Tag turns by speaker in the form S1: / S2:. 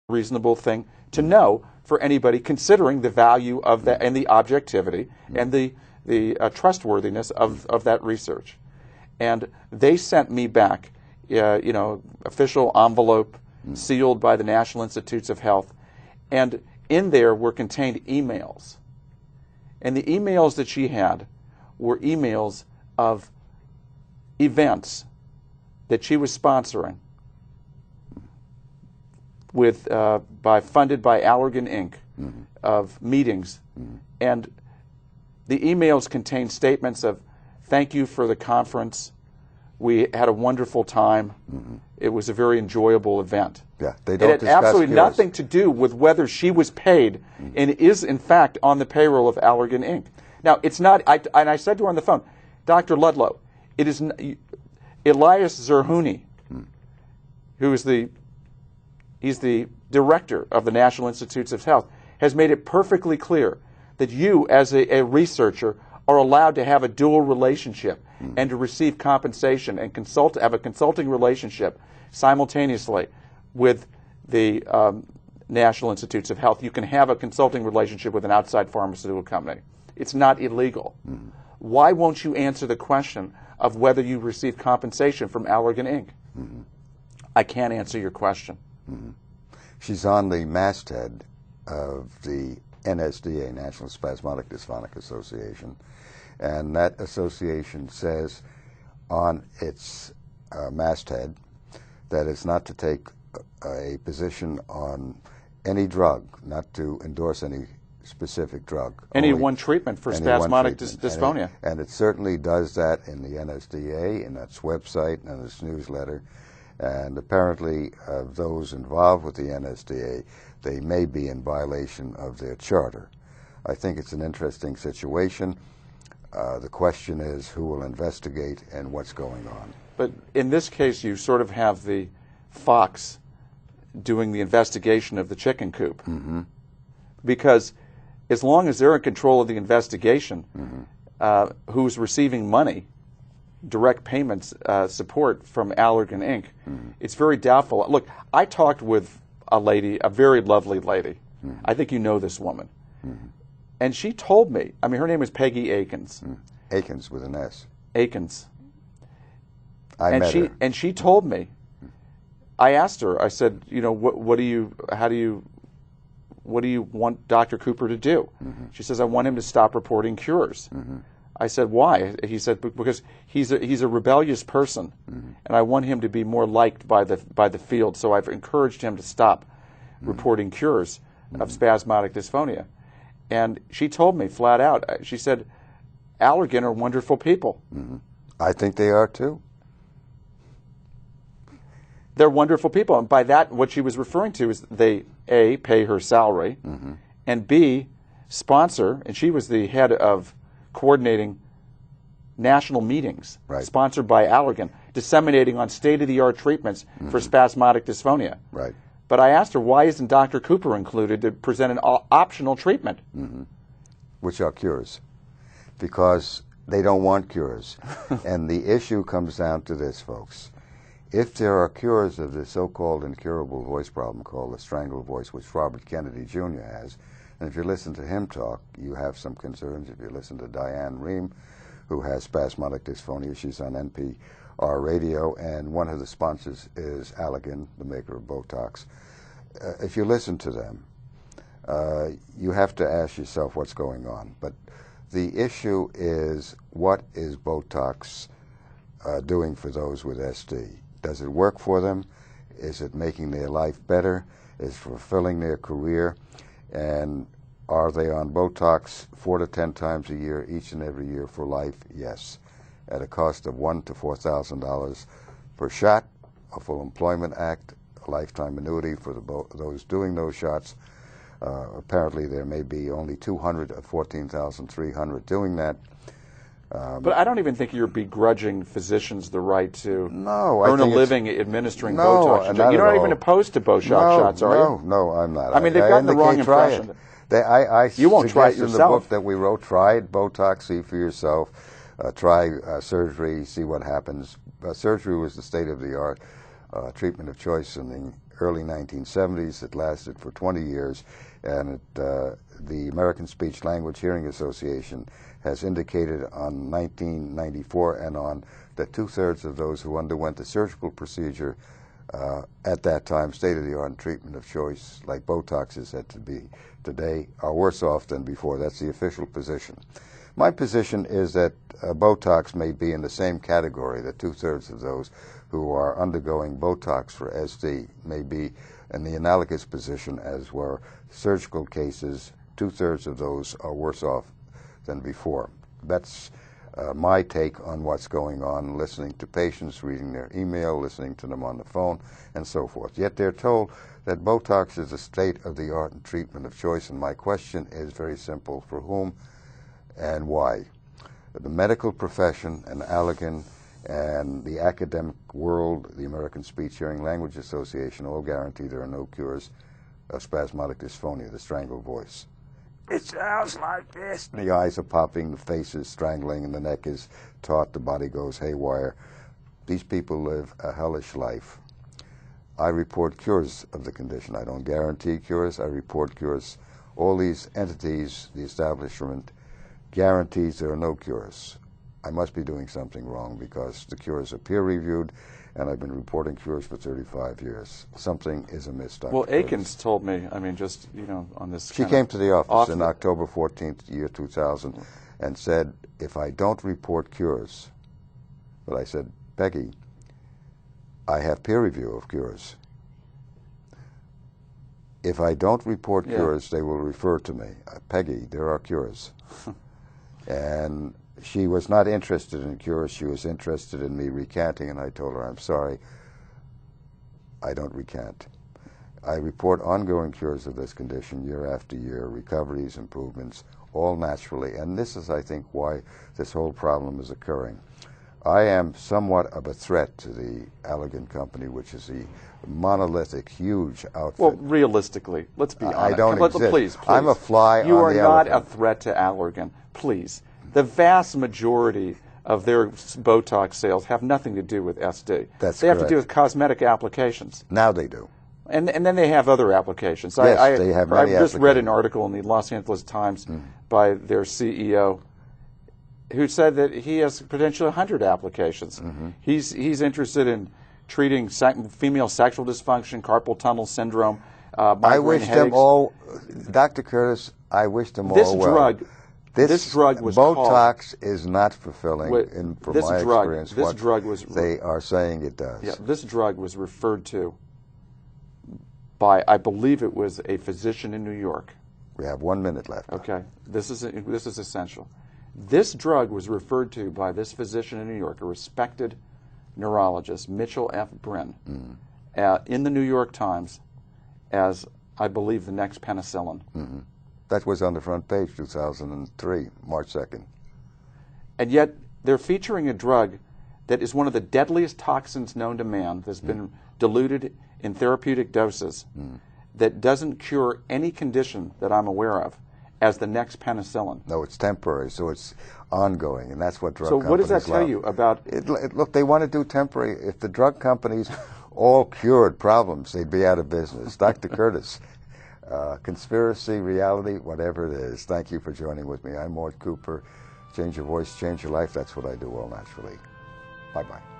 S1: reasonable thing to know for anybody considering the value of that and the objectivity and the trustworthiness of that research. And they sent me back, official envelope sealed by the National Institutes of Health, and in there were contained emails. And the emails that she had were emails of events that she was sponsoring with funded by Allergan Inc. Of meetings, and the emails contained statements of thank you for the conference. We had a wonderful time. It was a very enjoyable event.
S2: Yeah, they don't
S1: It had
S2: discuss
S1: absolutely
S2: cures.
S1: nothing to do with whether she was paid and is in fact on the payroll of Allergan Inc. Now it's not. And I said to her on the phone, Dr. Ludlow, it is Elias Zerhouni, who is he's the director of the National Institutes of Health, has made it perfectly clear that you, as a researcher, are allowed to have a dual relationship and to receive compensation and have a consulting relationship simultaneously with the National Institutes of Health. You can have a consulting relationship with an outside pharmaceutical company. It's not illegal. Why won't you answer the question of whether you receive compensation from Allergan Inc.? I can't answer your question.
S2: She's on the masthead of the NSDA, National Spasmodic Dysphonic Association, and that association says on its masthead that it's not to take a position on any drug, not to endorse any specific drug.
S1: Any one treatment for spasmodic dysphonia.
S2: And it certainly does that in the NSDA, in its website, and its newsletter. And apparently, those involved with the NSDA, they may be in violation of their charter. I think it's an interesting situation. The question is who will investigate and what's going on.
S1: But in this case, you sort of have the fox doing the investigation of the chicken coop. Because as long as they're in control of the investigation, who's receiving money, direct payments support from Allergan Inc., it's very doubtful. Look, I talked with a lady, a very lovely lady. I think you know this woman. And she told me, I mean, her name is Peggy Akins.
S2: Akins with an S.
S1: Akins.
S2: I met her.
S1: And she told me, I asked her, I said, what do you want Dr. Cooper to do? She says, I want him to stop reporting cures. I said, why? He said, because he's a rebellious person, and I want him to be more liked by the field. So I've encouraged him to stop reporting cures of spasmodic dysphonia. And she told me flat out, she said, Allergan are wonderful people.
S2: I think they are too.
S1: They're wonderful people. And by that, what she was referring to is they, A, pay her salary, and B, sponsor, and she was the head of coordinating national meetings sponsored by Allergan, disseminating on state-of-the-art treatments for spasmodic dysphonia.
S2: Right.
S1: But I asked her, why isn't Dr. Cooper included to present an optional treatment?
S2: Which are cures. Because they don't want cures. And the issue comes down to this, folks. If there are cures of the so-called incurable voice problem called the strangled voice, which Robert Kennedy Jr. has, and if you listen to him talk, you have some concerns. If you listen to Diane Rehm, who has spasmodic dysphonia, she's on NPR radio, and one of the sponsors is Allergan, the maker of Botox. If you listen to them, you have to ask yourself what's going on. But the issue is, what is Botox doing for those with SD? Does it work for them? Is it making their life better? Is it fulfilling their career? And are they on Botox 4 to 10 times a year, each and every year for life? Yes. At a cost of $1,000 to $4,000 per shot, a Full Employment Act, a lifetime annuity for those doing those shots. Apparently there may be only 200 of 14,300 doing that.
S1: But I don't even think you're begrudging physicians the right to
S2: earn
S1: a living administering Botox. You're not even opposed to Botox shots, are you?
S2: No, I'm not.
S1: I mean, they've gotten the wrong impression.
S2: You
S1: won't try it yourself.
S2: In the book that we wrote, try Botox, see for yourself. Try surgery, see what happens. Surgery was the state-of-the-art treatment of choice in early 1970s. It lasted for 20 years, and the American Speech Language Hearing Association has indicated on 1994 and on that 2/3 of those who underwent the surgical procedure at that time, state-of-the-art treatment of choice, like Botox is said to be today, are worse off than before. That's the official position. My position is that Botox may be in the same category, that 2/3 of those who are undergoing Botox for SD may be in the analogous position as were surgical cases. 2/3 of those are worse off than before. That's my take on what's going on, listening to patients, reading their email, listening to them on the phone, and so forth. Yet they're told that Botox is a state-of-the-art treatment of choice, and my question is very simple: for whom and why? The medical profession and Allergan and the academic world, the American Speech Hearing Language Association, all guarantee there are no cures of spasmodic dysphonia, the strangled voice. It sounds like this. The eyes are popping, the face is strangling, and the neck is taut, the body goes haywire. These people live a hellish life. I report cures of the condition. I don't guarantee cures. I report cures. All these entities, the establishment, guarantees there are no cures. I must be doing something wrong because the cures are peer-reviewed, and I've been reporting cures for 35 years. Something is amiss, Dr.
S1: Well,
S2: Curtis.
S1: Aikens told me, I mean, just, on this.
S2: She came to the office in October 14th, year 2000, and said, if I don't report cures, but I said, Peggy, I have peer review of cures. If I don't report cures, they will refer to me. Peggy, there are cures. And she was not interested in cures. She was interested in me recanting, and I told her, I'm sorry, I don't recant. I report ongoing cures of this condition year after year, recoveries, improvements, all naturally. And this is, I think, why this whole problem is occurring. I am somewhat of a threat to the Allergan company, which is the monolithic, huge outfit.
S1: Well, realistically, let's be honest.
S2: I don't exist.
S1: Please.
S2: I'm a fly on the elephant.
S1: You are not a threat to Allergan. Please. The vast majority of their Botox sales have nothing to do with SD.
S2: That's
S1: They have
S2: correct.
S1: to do with cosmetic applications.
S2: Now they do.
S1: And then they have other applications.
S2: Yes, they have many
S1: I just read an
S2: applications.
S1: article in the Los Angeles Times by their CEO who said that he has potentially 100 applications. He's interested in treating female sexual dysfunction, carpal tunnel syndrome,
S2: I wish
S1: headaches.
S2: them all, Dr. Curtis, I wish them all well.
S1: This drug was
S2: Botox is not fulfilling, from my experience,
S1: this
S2: what
S1: drug was,
S2: they are saying it does.
S1: Yeah, this drug was referred to by, I believe it was a physician in New York.
S2: We have 1 minute left.
S1: Okay, this is essential. This drug was referred to by this physician in New York, a respected neurologist, Mitchell F. Brin, in the New York Times as, I believe, the next penicillin.
S2: That was on the front page, 2003, March 2nd.
S1: And yet they're featuring a drug that is one of the deadliest toxins known to man that's been diluted in therapeutic doses that doesn't cure any condition that I'm aware of as the next penicillin.
S2: No, it's temporary, so it's ongoing, and that's what drug
S1: So
S2: companies
S1: what does that tell
S2: love.
S1: you about...
S2: Look, they want to do temporary. If the drug companies all cured problems, they'd be out of business. Dr. Curtis, conspiracy, reality, whatever it is, thank you for joining with me. I'm Mort Cooper. Change your voice, change your life. That's what I do all naturally. Bye-bye.